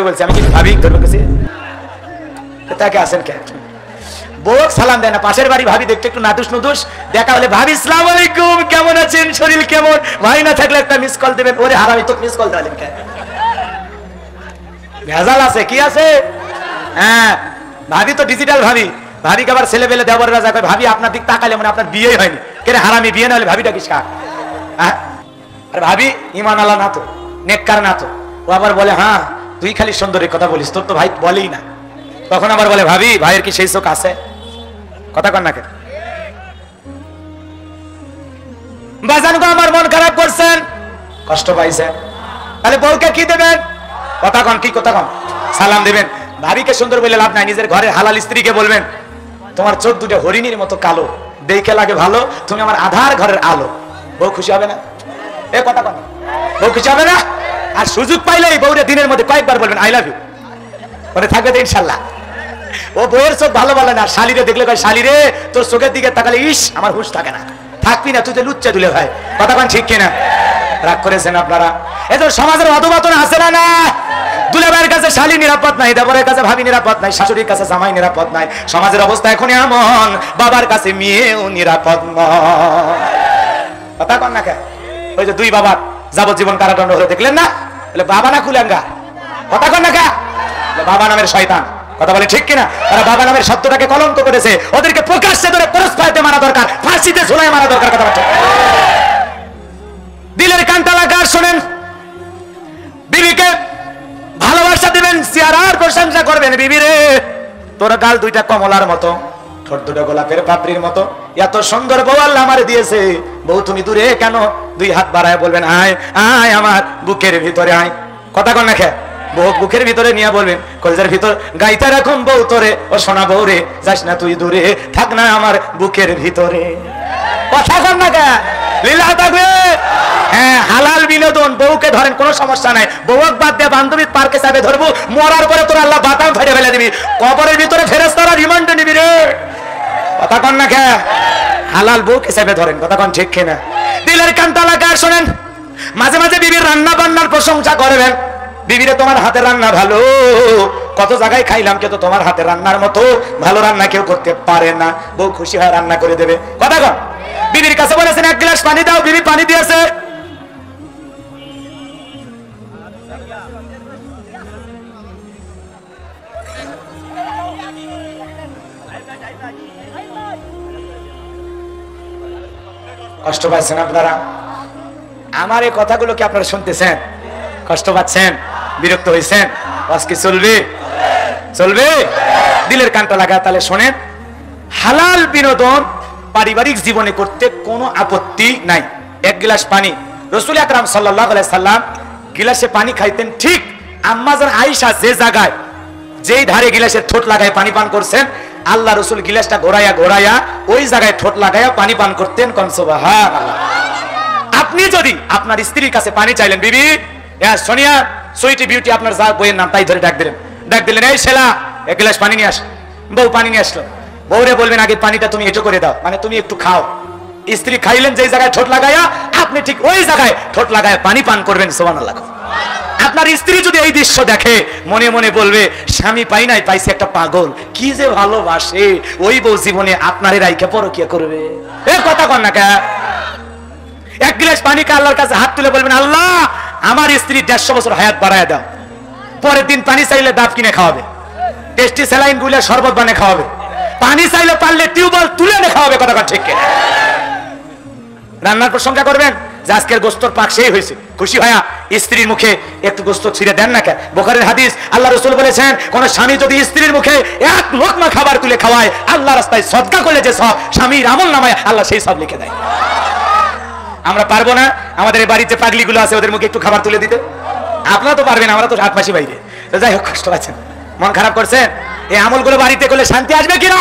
বলছি আমি কি ভাবি ধরবে কাছে তাকে আসেন কে বউ সালাম দেয় না পাশের বাড়ি ভাবি দেখতে একটু নাদুস নুদুস দেখা হলে ভাবি আসসালামু আলাইকুম কেমন আছেন শরীর কেমন ভাই না থাকলে একটা মিস কল দেবেন ওরে হারামি তো মিস কল দিলেন কেন ভেজাল আছে কি আছে হ্যাঁ ভাবি তো ডিজিটাল ভাবি ভাবিকে আবার ছেলে পেলে দেবর রাজা কয় ভাবি আপনার দিক তাকালে মানে আপনার বিয়েই হয়নি কেন হারামি বিয়ে না হলে ভাবিটা কিস কাক হ্যাঁ আর ভাবি ইমান আলা না তো নেককার না তো ও আবার বলে হ্যাঁ তুই খালি সুন্দরী কথা বলিস তোর তো ভাই বলেই না তখন আবার বলে ভাবি ভাইয়ের কি সেই চোখ আছে কথা কন না কেন বাজান গো আমার মন খারাপ করছেন কষ্ট পাইছেন তাহলে বউকে কি দেবেন কথা কন কি কথা কন সালাম দিবেন ভাবিকে সুন্দর বলে লাভ নাই নিজের ঘরের হালাল স্ত্রীকে বলবেন তোমার চোখ দুটো হরিণীর মতো কালো দেখে লাগে ভালো তুমি আমার আধার ঘরের আলো বউ খুশি হবে না এ কথা কন বউ খুশি হবে না আর সুযোগ পাইলেই বউরে দিনের মধ্যে কয়েকবার বলবেন আই লাভ ইউ মনে থাকবে তো ইনশাল্লাহ ও বউয়ের চোখ ভালো বলে না শালিরে দেখলে কয় শালিরে তোর চোখের দিকে তাকালে ইস আমার হুঁশ থাকে না থাকবি না তুই তো লুচ্চা দুলে ভাই কথা কন ঠিক কিনা রাগ করেছেন আপনারা এই তো সমাজের অধোপতন আছে না না দুলে ভাইয়ের কাছে শালি নিরাপদ নাই দেবরের কাছে ভাবি নিরাপদ নাই শাশুড়ির কাছে জামাই নিরাপদ নাই সমাজের অবস্থা এখন এমন বাবার কাছে মেয়েও নিরাপদ নয় কথা কন না কে ওই যে দুই বাবা যাবজ্জীবন কারাদণ্ড হলে দেখলেন না বলে বাবা না কুলাঙ্গা কথা কন না কে বাবা নামের শয়তান কথা বলে ঠিক কিনা তারা বাবা নামের শব্দটাকে কলঙ্ক করেছে ওদেরকে প্রকাশ্যে ধরে পরস্পরতে মারা দরকার ফাঁসিতে ঝুলায় মারা দরকার কথা বলছে দিলের কানটা লাগার শোনেন বিবিকে ভালোবাসা দিবেন চেহারার প্রশংসা করবেন বিবি রে তোর গাল দুইটা কমলার মতো ঠোঁট দুটো গোলাপের পাপড়ির মতো এত সুন্দর বউ আল্লাহ আমারে দিয়েছে বউ তুমি দূরে কেন দুই হাত বাড়ায় বলবেন আয় আয় আমার বুকের ভিতরে আয় কথা কন না খে বউ বুকের ভিতরে নিয়ে বলবেন কলেজের ভিতর গাইতে রাখুন বউ তোরে ও সোনা বউ রে যাস না তুই দূরে থাক না আমার বুকের ভিতরে কথা কন না কে লীলা থাকবে হ্যাঁ হালাল বিনোদন বউকে ধরেন কোনো সমস্যা নাই বউক বাদ দিয়ে বান্ধবীর পার্কে যাবে ধরবো মরার পরে তোর আল্লাহ বাতাম ফেলে ফেলে দিবি কবরের ভিতরে ফেরেশতারা রিমান্ডে নিবি রে কথা কন না কে হালাল বউকে যাবে ধরেন কথা কন ঠিক কিনা দিলের কানটা লাগায় শোনেন মাঝে মাঝে বিবির রান্না বান্নার প্রশংসা করবেন বিবিরে তোমার হাতে রান্না ভালো কত জায়গায় খাইলাম কিন্তু তোমার হাতে রান্নার মতো ভালো রান্না কেউ করতে পারে না বউ খুশি হয়ে রান্না করে দেবে কথা কন বিবির কাছে বলেছেন এক গ্লাস পানি দাও বিবি পানি দিয়েছে কষ্ট পাচ্ছেন আপনারা আমার এই কথাগুলো কি আপনারা শুনতেছেন কষ্ট পাচ্ছেন বিরক্ত হয়েছেন আজকে চলবে চলবে দিলের কানটা লাগা তাহলে শোনেন হালাল বিনোদন পারিবারিক জীবনে করতে কোনো আপত্তি নাই এক গ্লাস পানি রাসূল আকরাম সাল্লাল্লাহু আলাইহি সাল্লাম গ্লাসে পানি খাইতেন ঠিক আম্মা জান আয়েশা যে জায়গায় যেই ধারে গ্লাসের ঠোঁট লাগায় পানি পান করছেন আল্লাহ রাসূল গ্লাসটা ঘোরায়া ঘোরায়া ওই জায়গায় ঠোঁট লাগায়া পানি পান করতেন কোন সুবহানাল্লাহ আপনি যদি আপনার স্ত্রীর কাছে পানি চাইলেন বিবি সোনিয়া সুইটি বিউটি আপনার যা বইয়ের নাম তাই ধরে ডাক দিলেন এই শেলা এক গ্লাস পানি নিয়ে আস বউ পানি নিয়ে আসলো বউরে বলবেন আগে পানিটা তুমি এটো করে দাও মানে তুমি একটু খাও স্ত্রী খাইলেন যেই জায়গায় ঠোঁট লাগায়া আপনি ঠিক ওই জায়গায় ঠোঁট লাগায় পানি পান করবেন সুবহানাল্লাহ আপনার স্ত্রী যদি এই দৃশ্য দেখে মনে মনে বলবে স্বামী পাই নাই পাইছে একটা পাগল কি যে ভালোবাসে ওই বউ জীবনে আপনারে রাইখা পরকিয়া করবে এ কথা কন না কে এক গ্লাস পানিকে আল্লাহর কাছে হাত তুলে বলবেন আল্লাহ আমার স্ত্রী 150 বছর হায়াত বাড়ায় দাও পরের দিন পানি চাইলে ডাব কিনে খাওয়াবে টেস্টি স্যালাইন গুলে শরবত বানিয়ে খাওয়াবে পানি চাইলে পারলে টিউবওয়েল তুলে এনে খাওয়াবে কথা ঠিক কিনা রান্নার প্রশংসা করবেন যে আজকের গোস্তর পাক সেই হয়েছে খুশি হয়া স্ত্রীর মুখে একটু গোস্ত ছিঁড়ে দেন না কেন বুখারীর হাদিস আল্লাহ রাসূল বলেছেন কোন স্বামী যদি স্ত্রীর মুখে এক লোকমা খাবার তুলে খাওয়ায় আল্লাহ রাস্তায় সদকা করলে যে সব স্বামীর আমলনামায় আল্লাহ সেই সব লিখে দেয় আমরা পারবো না আমাদের এই বাড়িতে পাগলিগুলো আছে ওদের মুখে একটু খাবার তুলে দিতে আপনারা তো পারবেন আমরা তো 7 মাসই বাইরে তো যাই হোক কষ্ট পাচ্ছেন মন খারাপ করছেন এই আমলগুলো বাড়িতে করলে শান্তি আসবে কিনা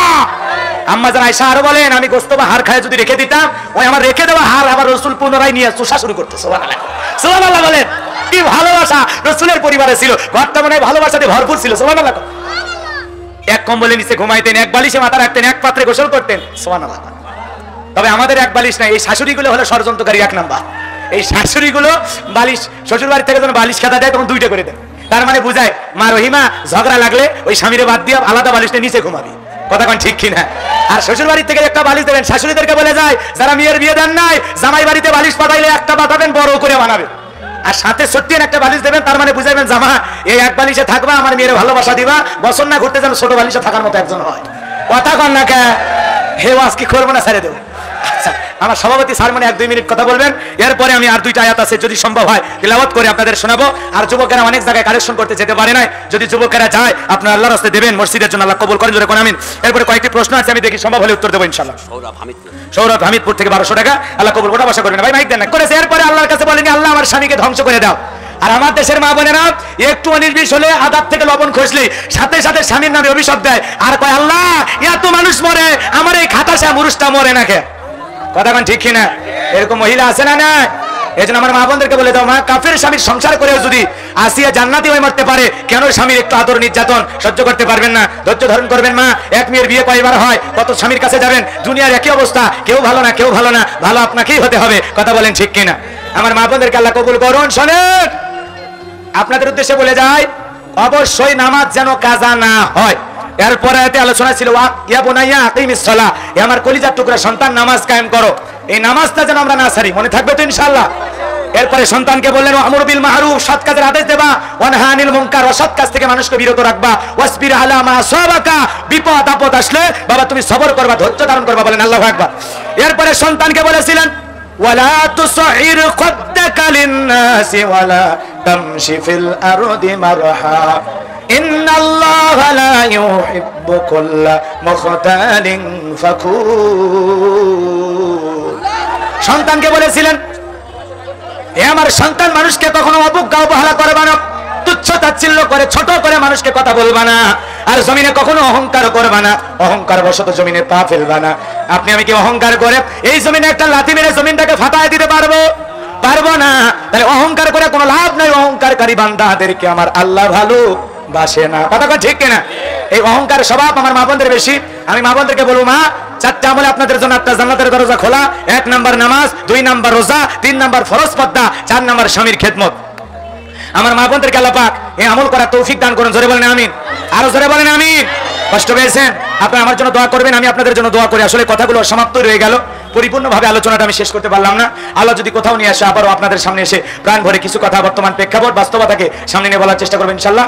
আম্মা জান আয়েশা আরো বলেন আমি গোশত বা হাড় খায় যদি রেখে দিতাম ওই আমার রেখে দেওয়া হাড় আবার রাসূল পুনরায় নিয়ে চুষা শুরু করতে সুবহানাল্লাহ সুবহানাল্লাহ বলেন কি ভালোবাসা রাসূলের পরিবারে ছিল ঘরটা মনে ভালোবাসাতে ভরপুর ছিল সুবহানাল্লাহ এক কম্বলের নিচে ঘুমাইতেন এক বালিশে মাথা রাখতেন এক পাত্রে গোসল করতেন সুবহানাল্লাহ তবে আমাদের এক বালিশ নাই এই শাশুড়িগুলো হলো ষড়যন্ত্রকারী এক নাম্বার এই শাশুড়িগুলো বালিশ শ্বশুর বাড়ি থেকে যখন বালিশ খাতা দেয় তখন 2টা করে দেয় তার মানে বুঝায় মা রহিমা ঝগড়া লাগলে ওই স্বামীরে বাদ দিয়ে আলাদা বালিশটা নিচে ঘুমাবি। কথা কোন ঠিক কিনা? আর শ্বশুর বাড়ি থেকে একটা বালিশ দেবেন, শাশুড়িদেরকে বলে যায় যারা মেয়ের বিয়ে দেন নাই জামাই বাড়িতে বালিশ পাঠাইলে একটা পাঠাবেন বড় করে বানাবে, আর সাথে সত্যি একটা বালিশ দেবেন, তার মানে বুঝাইবেন জামা এই এক বালিশে থাকবা, আমার মেয়ের ভালোবাসা দিবা, বছর না ঘুরতে যেন ছোট বালিশে থাকার মতো একজন হয়। কথা কন না কে? হে ওয়াজ কি করবো না ছেড়ে দেবো? আচ্ছা, আমার সভাপতি স্যার মানে 1-2 মিনিট কথা বলবেন, এরপরে আমি আর 2টা আয়াত আছে যদি সম্ভব হয় তিলাওয়াত করে আপনাদের শোনাবো। আর যুবকেরা অনেক জায়গায় কালেকশন করতে যেতে পারে না, যদি যুবকেরা যায় আপনার আল্লাহর রাস্তায় দেবেন, মসজিদের জন্য আল্লাহ কবুল করেন, জোরে কোন আমিন। এরপরে কয়েকটি প্রশ্ন আছে, আমি দেখি সম্ভব হলে উত্তর দেবো ইনশাআল্লাহ। সৌরভ হামিদপুর থেকে 1200 টাকা, আল্লাহ কবুল করে, আশা করেন ভাই মাইক দেন না করেছে। এরপরে আল্লাহর কাছে বলেনি আল্লাহ আমার স্বামীকে ধ্বংস করে দাও। আর আমার দেশের মা বোনেরা একটু অনির্বিষ হলে আদাব থেকে লবণ খসলি সাথে সাথে স্বামীর নামে অভিশাপ দেয়, আর কয় আল্লাহ এত মানুষ মরে, আমার এই খাতাসা মুরুষটা মরে না কে? কথা কোন ঠিক কিনা? এরকম মহিলা আছে না? না। এই জন্য আমার মা বোনদেরকে বলে দাও, মা কাফের স্বামীর সংসার করেও যদি আসিয়া জান্নাতি হয়ে মরতে পারে, কেন স্বামীর একটু আদর নির্যাতন সহ্য করতে পারবেন না? ধৈর্য ধারণ করবেন। মা এক মেয়ের বিয়ে কয়বার হয়, কত স্বামীর কাছে যাবেন, দুনিয়ার একই অবস্থা, কেউ ভালো না, কেউ ভালো না, ভালো আপনাকেই হতে হবে। কথা বলেন ঠিক কিনা? আমার মা বোনদেরকে আল্লাহ কবুল করুন। শোনেন, আপনাদের উদ্দেশ্যে বলে যায় অবশ্যই নামাজ যেন কাজা না হয়। এরপরে এতে আলোচনা ছিল ইয়া বুনাইয়া আকিমিস সালাহ, হে আমার কলিজার টুকরা সন্তান নামাজ কায়েম করো। এই নামাজটা যেন আমরা না ছাড়ি, মনে থাকবে তো ইনশাআল্লাহ? এরপরে সন্তানকে বললেন আমর বিল মারুফ, সৎ কাজের আদেশ দেবা, ওয়ানহা আনিল মুনকার, অসৎ কাজ থেকে মানুষকে বিরত রাখবা, ওয়াসবির আলা মা সাবাকা, বিপদ আপদ আসলে বাবা তুমি সবর করবা, ধৈর্য ধারণ করবা। বলেন আল্লাহু আকবার। এরপরে সন্তানকে বলেছিলেন ওয়ালা তুসাইর খাদ্দাকা লিন-নাসি ওয়ালা তামশি ফিল আরদি মারহা ইন্নাল্লাহা লা ইউহিব্বু কুল্লা মুখতালিন ফাকুর। সন্তানকে বলেছিলেন হে আমার সন্তান, মানুষকে কখনো অবজ্ঞা অবহেলা করবা না, তুচ্ছ তাচ্ছিল্য করে ছোট করে মানুষকে কথা বলবা না, আর জমিনে কখনো অহংকার করবা না, অহংকার বশত জমিনে পা ফেলবা না। আপনি আমি কি অহংকার করে এই জমিনে একটা লাথি মেরে জমিনটাকে ফাটায় দিতে পারবো? পারবো না। তাহলে অহংকার করে কোনো লাভ নাই, অহংকারকারী বান্দাদেরকে আমার আল্লাহ ভালো বাসে না। কথা কথা ঠিক কিনা? এই অহংকার স্বভাব আমার মা বোনদের বেশি। আমি মা বোনদেরকে বলবো, মা 4টা আমলে আপনাদের জন্য একটা জান্নাতের দরজা খোলা। 1 নাম্বার নামাজ, 2 নাম্বার রোজা, 3 নাম্বার ফরজ পর্দা, 4 নাম্বার স্বামীর খেদমত। আমার মা বোনদেরকে আল্লাহ পাক এই আমল করার তৌফিক দান করুন। জোরে বলেন আমিন। আরো জোরে বলেন আমিন। কষ্ট পেয়েছেন? আপনারা আমার জন্য দোয়া করবেন, আমি আপনাদের জন্য দোয়া করি। আসলে কথাগুলো সমাপ্ত রয়ে গেল, পরিপূর্ণভাবে আলোচনাটা আমি শেষ করতে পারলাম না। আল্লাহ যদি কোথাও নিয়ে আসে আবারও আপনাদের সামনে এসে প্রাণ ভরে কিছু কথা বর্তমান প্রেক্ষাপট বাস্তবতাকে সামনে নিয়ে বলার চেষ্টা করবেন ইনশাআল্লাহ।